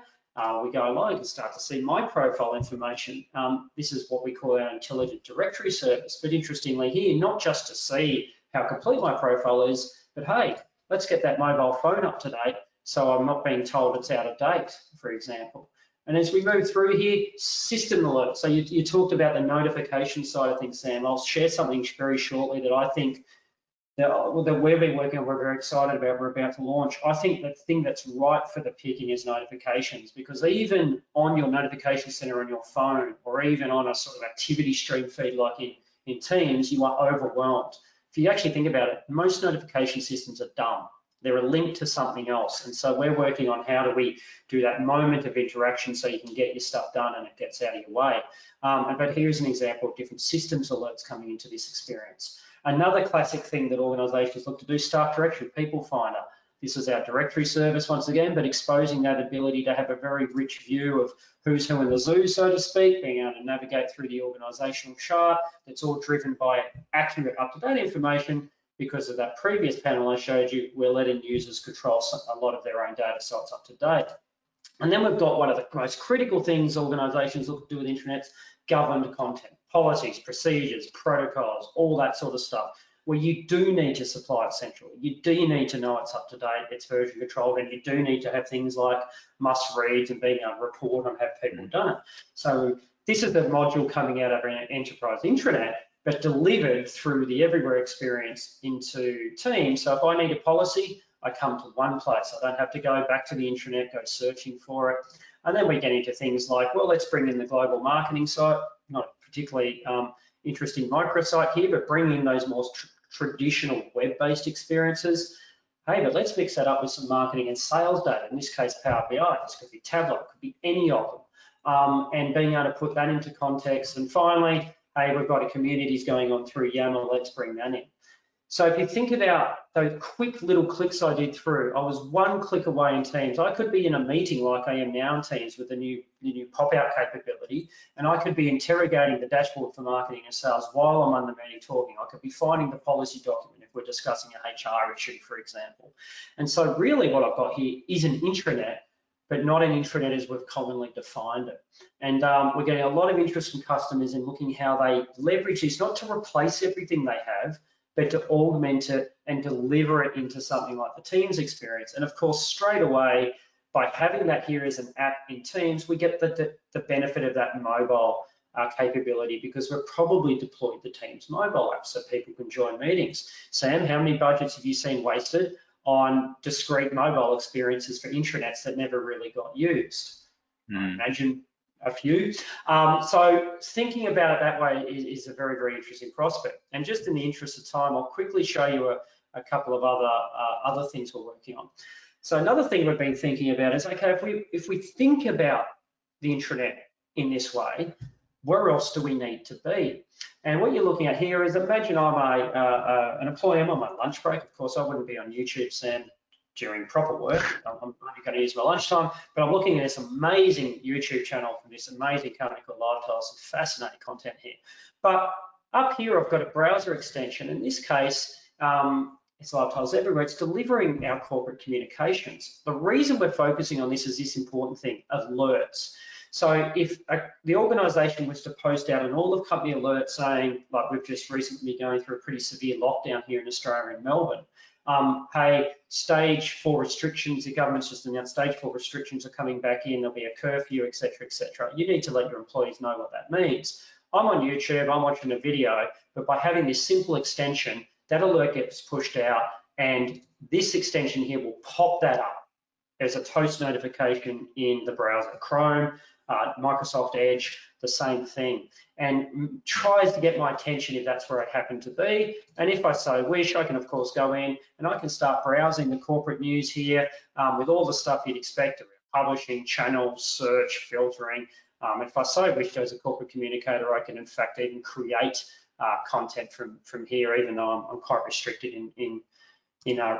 we go along, you can start to see my profile information. This is what we call our intelligent directory service. But interestingly here, not just to see how complete my profile is, but hey, let's get that mobile phone up to date so I'm not being told it's out of date, for example. And as we move through here, system alerts. So you talked about the notification side of things, Sam. I'll share something very shortly that I think that we've been working on, we're very excited about, we're about to launch. I think the thing that's right for the picking is notifications, because even on your notification center on your phone, or even on a sort of activity stream feed like in Teams, you are overwhelmed. If you actually think about it, most notification systems are dumb. They're a link to something else. And so we're working on how do we do that moment of interaction so you can get your stuff done and it gets out of your way. But here's an example of different systems alerts coming into this experience. Another classic thing that organizations look to do, staff directory, people finder. This is our directory service once again, but exposing that ability to have a very rich view of who's who in the zoo, so to speak, being able to navigate through the organizational chart. That's all driven by accurate, up-to-date information. Because of that previous panel I showed you, we're letting users control a lot of their own data, so it's up to date. And then we've got one of the most critical things organizations look to do with intranets, governed content, policies, procedures, protocols, all that sort of stuff, where you do need to supply it centrally. You do need to know it's up to date, it's version controlled, and you do need to have things like must reads and being able to report on have people done it. So this is the module coming out of an enterprise intranet, but delivered through the everywhere experience into Teams. So if I need a policy, I come to one place. I don't have to go back to the intranet, go searching for it. And then we get into things like, well, let's bring in the global marketing site, not particularly interesting microsite here, but bring in those more traditional web-based experiences. Hey, but let's mix that up with some marketing and sales data. In this case, Power BI. This could be Tableau, it could be any of them. And being able to put that into context. And finally, hey, we've got a communities going on through YAML, let's bring that in. So if you think about those quick little clicks I did through, I was one click away in Teams. I could be in a meeting like I am now in Teams with the new pop-out capability, and I could be interrogating the dashboard for marketing and sales while I'm on the meeting talking. I could be finding the policy document if we're discussing a HR issue, for example. And so really what I've got here is an intranet, but not an intranet as we've commonly defined it. And we're getting a lot of interest from customers in looking how they leverage this, not to replace everything they have, but to augment it and deliver it into something like the Teams experience. And of course, straight away, by having that here as an app in Teams, we get the benefit of that mobile capability, because we've probably deployed the Teams mobile app so people can join meetings. Sam, how many budgets have you seen wasted on discrete mobile experiences for intranets that never really got used? I imagine a few. So thinking about it that way is a very, very interesting prospect. And just in the interest of time, I'll quickly show you a couple of other things we're working on. So another thing we've been thinking about is, okay, if we think about the intranet in this way, where else do we need to be? And what you're looking at here is, imagine I'm an employee, I'm on my lunch break. Of course, I wouldn't be on YouTube, Sam, during proper work. I'm only going to use my lunchtime, but I'm looking at this amazing YouTube channel from this amazing company called LiveTiles, some fascinating content here. But up here, I've got a browser extension. In this case, it's LiveTiles Everywhere. It's delivering our corporate communications. The reason we're focusing on this is this important thing, alerts. So if the organisation was to post out an all-of-company alert saying, like we've just recently been going through a pretty severe lockdown here in Australia, in Melbourne, hey, stage 4 restrictions, the government's just announced stage 4 restrictions are coming back in, there'll be a curfew, et cetera, et cetera. You need to let your employees know what that means. I'm on YouTube, I'm watching a video, but by having this simple extension, that alert gets pushed out, and this extension here will pop that up. There's a toast notification in the browser, Chrome, Microsoft Edge, the same thing, and tries to get my attention if that's where I happen to be. And if I so wish, I can of course go in and I can start browsing the corporate news here with all the stuff you'd expect around publishing, channels, search, filtering. If I so wish as a corporate communicator, I can in fact even create content from here, even though I'm quite restricted in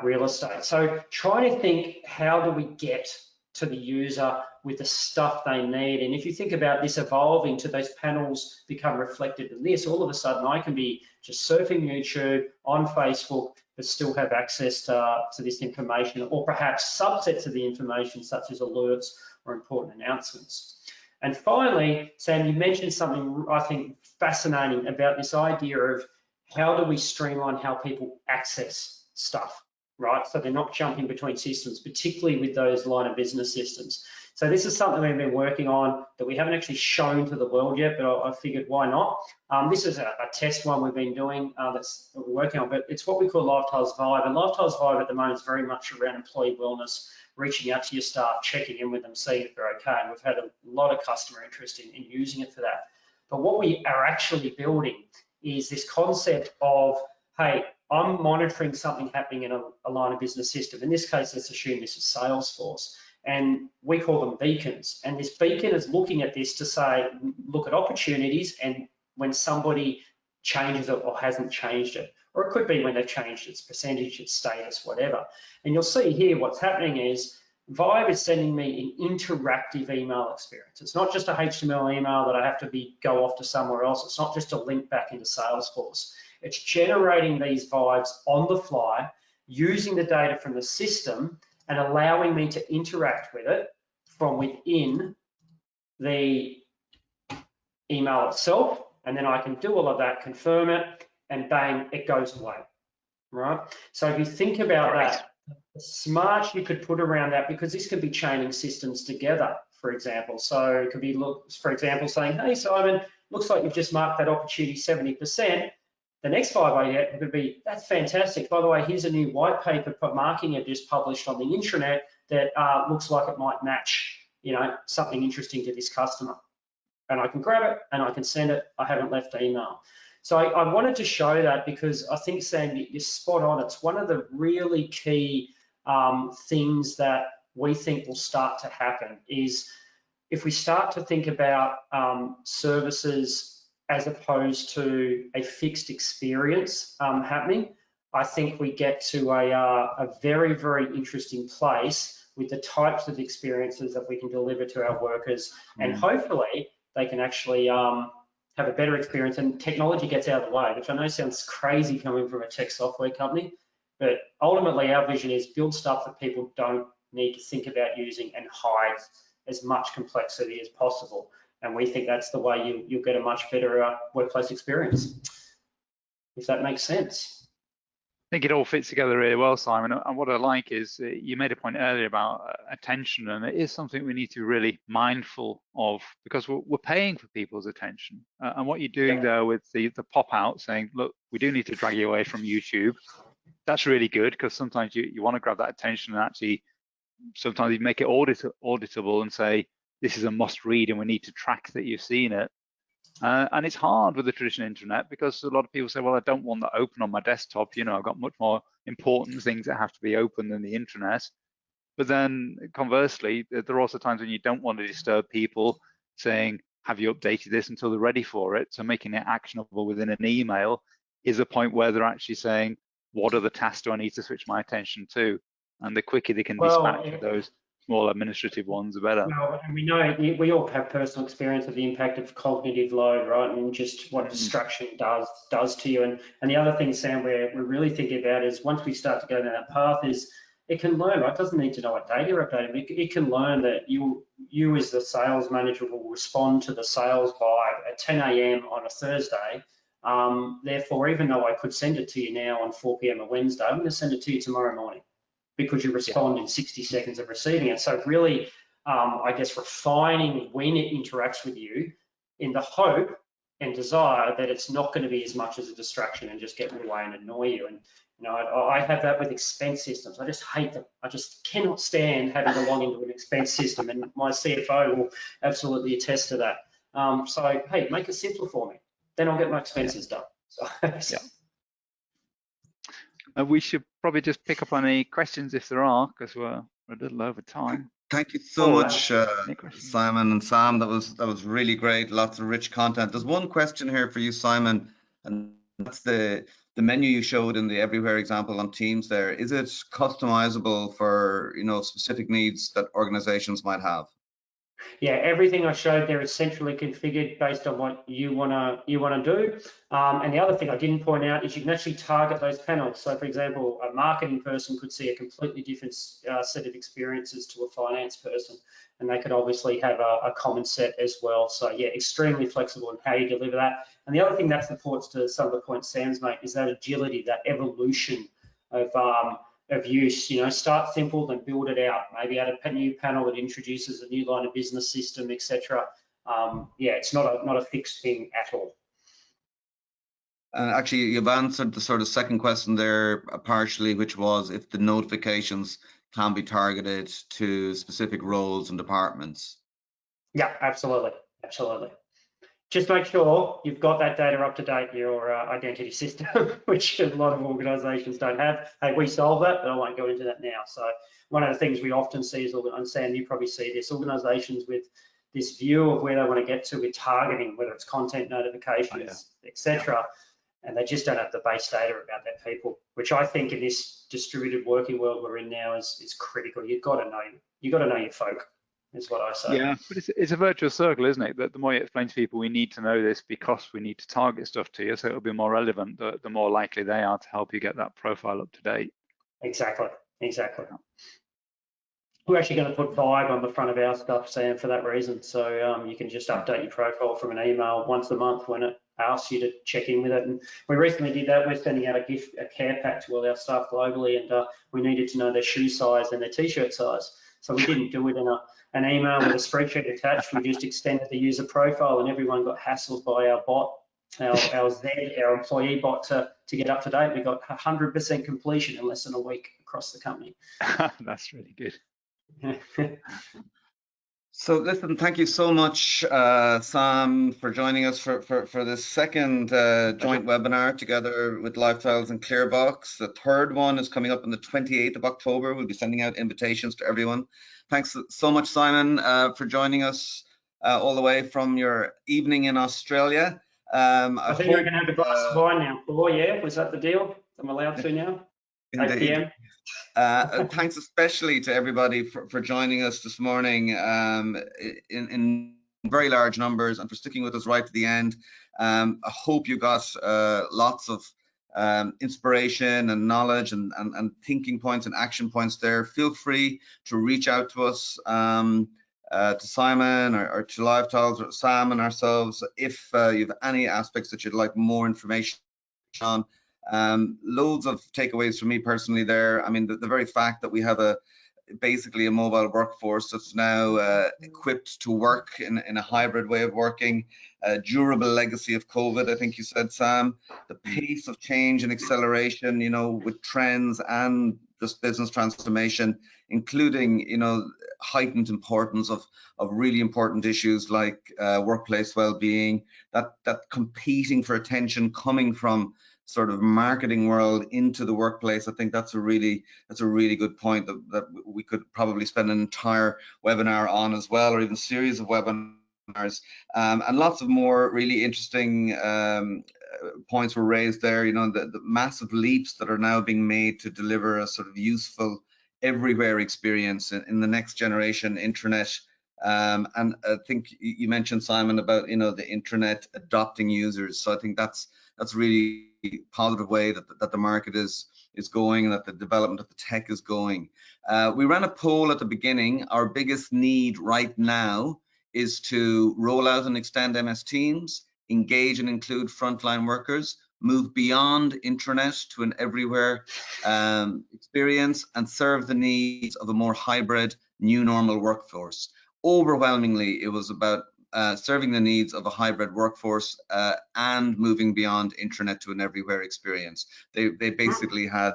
real estate. So trying to think, how do we get to the user with the stuff they need? And if you think about this evolving to those panels become reflected in this, all of a sudden I can be just surfing YouTube on Facebook, but still have access to this information, or perhaps subsets of the information such as alerts or important announcements. And finally, Sam, you mentioned something I think fascinating about this idea of how do we streamline how people access stuff, right? So they're not jumping between systems, particularly with those line of business systems. So this is something we've been working on that we haven't actually shown to the world yet, but I figured why not? This is a test one we've been doing that we're working on, but it's what we call LiveTiles Vibe. And LiveTiles Vibe at the moment is very much around employee wellness, reaching out to your staff, checking in with them, seeing if they're okay. And we've had a lot of customer interest in using it for that. But what we are actually building is this concept of, hey, I'm monitoring something happening in a line of business system. In this case, let's assume this is Salesforce, and we call them beacons. And this beacon is looking at this to say, look at opportunities and when somebody changes it or hasn't changed it. Or it could be when they've changed its percentage, its status, whatever. And you'll see here what's happening is Vibe is sending me an interactive email experience. It's not just a HTML email that I have to go off to somewhere else. It's not just a link back into Salesforce. It's generating these vibes on the fly, using the data from the system and allowing me to interact with it from within the email itself. And then I can do all of that, confirm it, and bang, it goes away, right? So if you think about that, the smarts you could put around that, because this could be chaining systems together, for example. So it could be, for example, saying, hey, Simon, looks like you've just marked that opportunity 70%. The next vibe I get could be, that's fantastic. By the way, here's a new white paper marking I've just published on the intranet that looks like it might match, something interesting to this customer. And I can grab it and I can send it. I haven't left the email. So I wanted to show that because I think, Sam, you're spot on. It's one of the really key things that we think will start to happen is if we start to think about services as opposed to a fixed experience happening, I think we get to a very, very interesting place with the types of experiences that we can deliver to our workers. And hopefully they can actually have a better experience and technology gets out of the way, which I know sounds crazy coming from a tech software company, but ultimately our vision is build stuff that people don't need to think about using and hide as much complexity as possible. And we think that's the way you'll get a much better workplace experience, if that makes sense. I think it all fits together really well, Simon. And what I like is you made a point earlier about attention, and it is something we need to be really mindful of because we're paying for people's attention. And what you're doing there with the pop out saying, look, we do need to drag you away from YouTube. That's really good because sometimes you want to grab that attention and actually sometimes you make it auditable and say, this is a must read and we need to track that you've seen it. And it's hard with the traditional internet because a lot of people say, well, I don't want that open on my desktop. I've got much more important things that have to be open than the intranet. But then conversely, there are also times when you don't want to disturb people saying, have you updated this until they're ready for it? So making it actionable within an email is a point where they're actually saying, what are the tasks do I need to switch my attention to? And the quicker they can dispatch with those small administrative ones, the better. Well, and we know we all have personal experience of the impact of cognitive load, right? And just what distraction does to you. And the other thing, Sam, we're really thinking about is once we start to go down that path is it can learn, right? It doesn't need to know what data you're updating. It can learn that you as the sales manager will respond to the sales vibe at 10 a.m. on a Thursday. Therefore, even though I could send it to you now on 4 p.m. on Wednesday, I'm going to send it to you tomorrow morning, because you respond in 60 seconds of receiving it. So really, I guess, refining when it interacts with you in the hope and desire that it's not going to be as much as a distraction and just get in the way and annoy you. You know, I have that with expense systems. I just hate them. I just cannot stand having to log into an expense system, and my CFO will absolutely attest to that. So, hey, make it simpler for me. Then I'll get my expenses done. So, Yeah. We should probably just pick up on any questions if there are, because we're a little over time. Thank you so much, Any questions? Simon and Sam. That was really great. Lots of rich content. There's one question here for you, Simon, and that's the menu you showed in the everywhere example on Teams there. Is it customizable for, you know, specific needs that organizations might have? Yeah, everything I showed there is centrally configured based on what you wanna do. And the other thing I didn't point out is you can actually target those panels. So, for example, a marketing person could see a completely different set of experiences to a finance person, and they could obviously have a common set as well. So, yeah, extremely flexible in how you deliver that. And the other thing that supports to some of the points Sam's made is that agility, that evolution of use. You know, start simple, then build it out. Maybe add a new panel that introduces a new line of business system, etc. Yeah, it's not a fixed thing at all. Actually, you've answered the sort of second question there partially, which was if the notifications can be targeted to specific roles and departments. Yeah, absolutely, absolutely. Just make sure you've got that data up to date in your identity system, which a lot of organisations don't have. Hey, we solve that, but I won't go into that now. So one of the things we often see is, and Sam, you probably see this, organisations with this view of where they want to get to with targeting, whether it's content notifications, etc. And they just don't have the base data about their people, which I think in this distributed working world we're in now is critical. You've got to know your folk, is what I say. Yeah, but it's a virtuous circle, isn't it? That the more you explain to people, we need to know this because we need to target stuff to you, so it'll be more relevant. The more likely they are to help you get that profile up to date. Exactly. We're actually going to put Vibe on the front of our stuff, Sam, for that reason. So you can just update your profile from an email once a month when it asks you to check in with it. And we recently did that. We're sending out a care pack to all our staff globally, and we needed to know their shoe size and their t-shirt size. So we didn't do it in an email with a spreadsheet attached. We just extended the user profile, and everyone got hassled by our bot, our employee bot to get up to date. We got 100% completion in less than a week across the company. That's really good. So listen, thank you so much, Sam, for joining us for this second joint webinar together with LiveTiles and Clearbox. The third one is coming up on the 28th of October. We'll be sending out invitations to everyone. Thanks so much, Simon, for joining us all the way from your evening in Australia. I think we're going to have a glass of wine now. Oh, yeah, was that the deal? I'm allowed to now? Indeed. 8 p.m. Thanks especially to everybody for joining us this morning in very large numbers and for sticking with us right to the end. I hope you got lots of inspiration and knowledge and thinking points and action points there. Feel free to reach out to us, to Simon or to LiveTiles or Sam and ourselves if you have any aspects that you'd like more information on. Loads of takeaways from me personally there. I mean, the very fact that we have basically a mobile workforce that's now equipped to work in a hybrid way of working, a durable legacy of COVID, I think you said, Sam, the pace of change and acceleration, you know, with trends and just business transformation, including, you know, heightened importance of really important issues like workplace well-being, that competing for attention coming from sort of marketing world into the workplace. I think that's a really good point that we could probably spend an entire webinar on as well, or even series of webinars. And lots of more really interesting points were raised there. You know, the massive leaps that are now being made to deliver a sort of useful everywhere experience in the next generation intranet. And I think you mentioned, Simon, about, you know, the intranet adopting users. So I think that's really positive way that the market is going and that the development of the tech is going. We ran a poll at the beginning. Our biggest need right now is to roll out and extend MS Teams, engage and include frontline workers, move beyond intranet to an everywhere experience, and serve the needs of a more hybrid new normal workforce. Overwhelmingly, it was about serving the needs of a hybrid workforce and moving beyond intranet to an everywhere experience. They basically had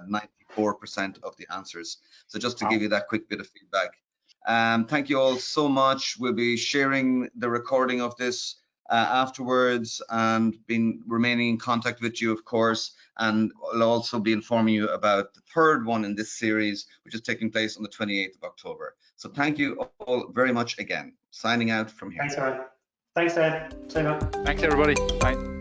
94% of the answers. So just to give you that quick bit of feedback. Thank you all so much. We'll be sharing the recording of this afterwards and remaining in contact with you, of course, and I'll also be informing you about the third one in this series, which is taking place on the 28th of October. So thank you all very much again. Signing out from here. Thanks, Aaron. Thanks, Ed. See you. Thanks, everybody. Bye.